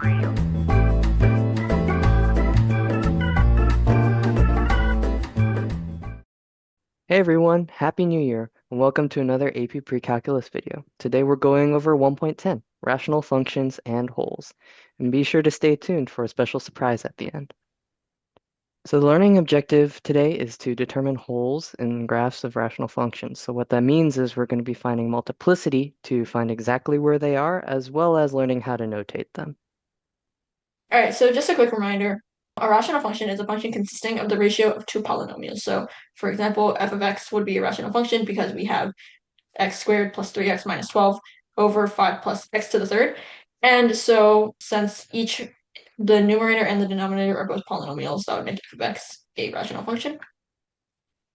Hey everyone, Happy New Year, and welcome to another AP Precalculus video. Today we're going over 1.10, rational functions and wholes. And be sure to stay tuned for a special surprise at the end. So the learning objective today is to determine wholes in graphs of rational functions. So what that means is we're going to be finding multiplicity to find exactly where they are, as well as learning how to notate them. All right, so just a quick reminder, a rational function is a function consisting of the ratio of two polynomials. So for example, f of x would be a rational function because we have x squared plus 3x minus 12 over 5 plus x to the third. And so since the numerator and the denominator are both polynomials, that would make f of x a rational function.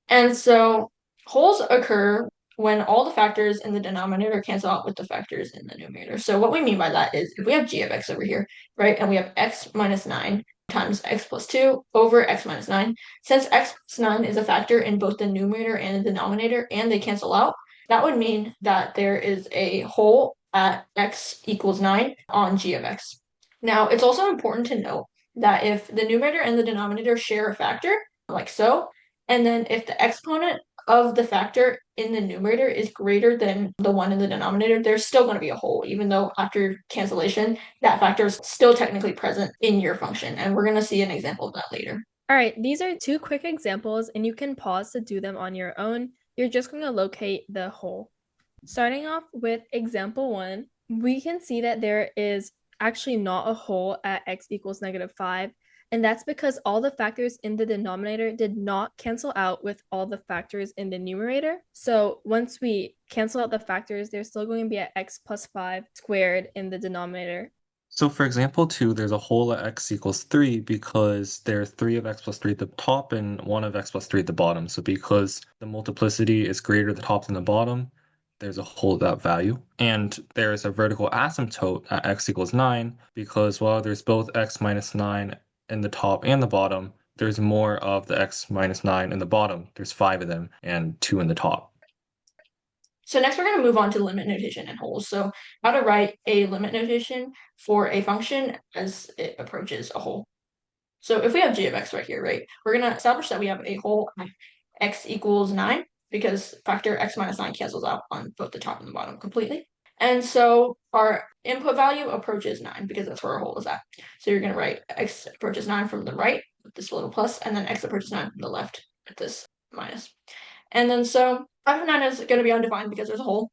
And so wholes occur when all the factors in the denominator cancel out with the factors in the numerator. So what we mean by that is if we have g of x over here, right, and we have x minus 9 times x plus 2 over x minus 9, since x plus 9 is a factor in both the numerator and the denominator and they cancel out, that would mean that there is a whole at x equals 9 on g of x. Now, it's also important to note that if the numerator and the denominator share a factor, like so, and then if the exponent of the factor in the numerator is greater than the one in the denominator, there's still going to be a whole, even though after cancellation, that factor is still technically present in your function. And we're going to see an example of that later. All right, these are two quick examples, and you can pause to do them on your own. You're just going to locate the whole. Starting off with example 1, we can see that there is actually not a whole at x equals -5, and that's because all the factors in the denominator did not cancel out with all the factors in the numerator. So once we cancel out the factors, there's still going to be at x plus 5 squared in the denominator. So for example 2, there's a whole at x equals 3 because there's 3 of x plus 3 at the top and 1 of x plus 3 at the bottom. So because the multiplicity is greater at the top than the bottom, there's a whole at that value. And there's a vertical asymptote at x equals 9 because while there's both x minus 9 in the top and the bottom, there's more of the x minus 9 in the bottom. There's 5 of them and 2 in the top. So next we're going to move on to limit notation and wholes. So how to write a limit notation for a function as it approaches a whole. So if we have g of x right here, right, we're going to establish that we have a whole at x equals 9 because factor x minus 9 cancels out on both the top and the bottom completely. And so our input value approaches 9 because that's where our whole is at. So you're going to write x approaches 9 from the right with this little plus, and then x approaches 9 from the left with this minus. And then so f of 9 is going to be undefined because there's a whole.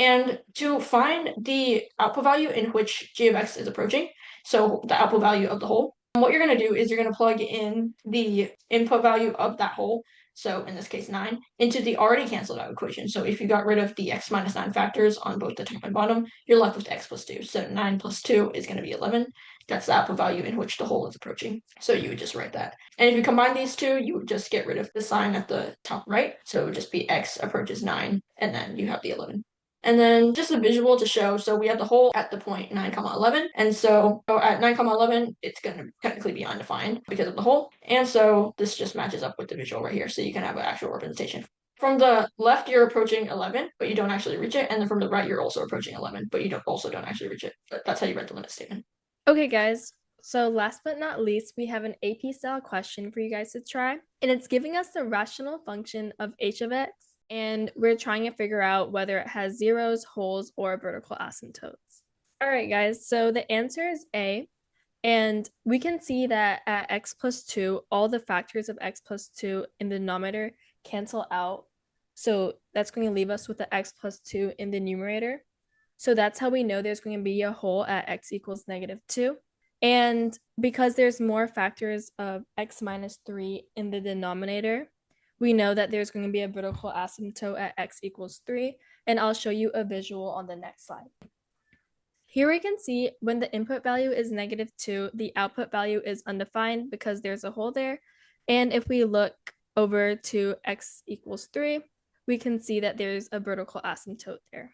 And to find the output value in which g of x is approaching, so the output value of the whole, what you're going to do is you're going to plug in the input value of that whole, so in this case 9, into the already canceled out equation. So if you got rid of the x minus 9 factors on both the top and bottom, you're left with x plus 2. So 9 plus 2 is going to be 11. That's the output value in which the whole is approaching. So you would just write that. And if you combine these two, you would just get rid of the sign at the top right. So it would just be x approaches 9, and then you have the 11. And then just a visual to show, so we have the whole at the point 9, 11, and so at 9, 11, it's going to technically be undefined because of the whole, and so this just matches up with the visual right here, so you can have an actual representation. From the left, you're approaching 11, but you don't actually reach it, and then from the right, you're also approaching 11, but you don't actually reach it. But that's how you write the limit statement. Okay, guys. So last but not least, we have an AP style question for you guys to try, and it's giving us the rational function of h of x, and we're trying to figure out whether it has zeros, wholes, or vertical asymptotes. All right, guys, so the answer is A, and we can see that at x plus 2, all the factors of x plus 2 in the denominator cancel out, so that's going to leave us with the x plus 2 in the numerator. So that's how we know there's going to be a whole at x equals -2. And because there's more factors of x minus 3 in the denominator, we know that there's going to be a vertical asymptote at x equals 3, and I'll show you a visual on the next slide. Here we can see when the input value is -2, the output value is undefined because there's a whole there. And if we look over to x equals 3, we can see that there's a vertical asymptote there.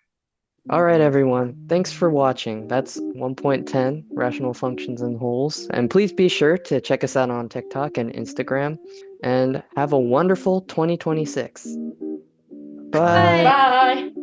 All right, everyone. Thanks for watching. That's 1.10, rational functions and wholes. And please be sure to check us out on TikTok and Instagram. And have a wonderful 2026. Bye. Bye!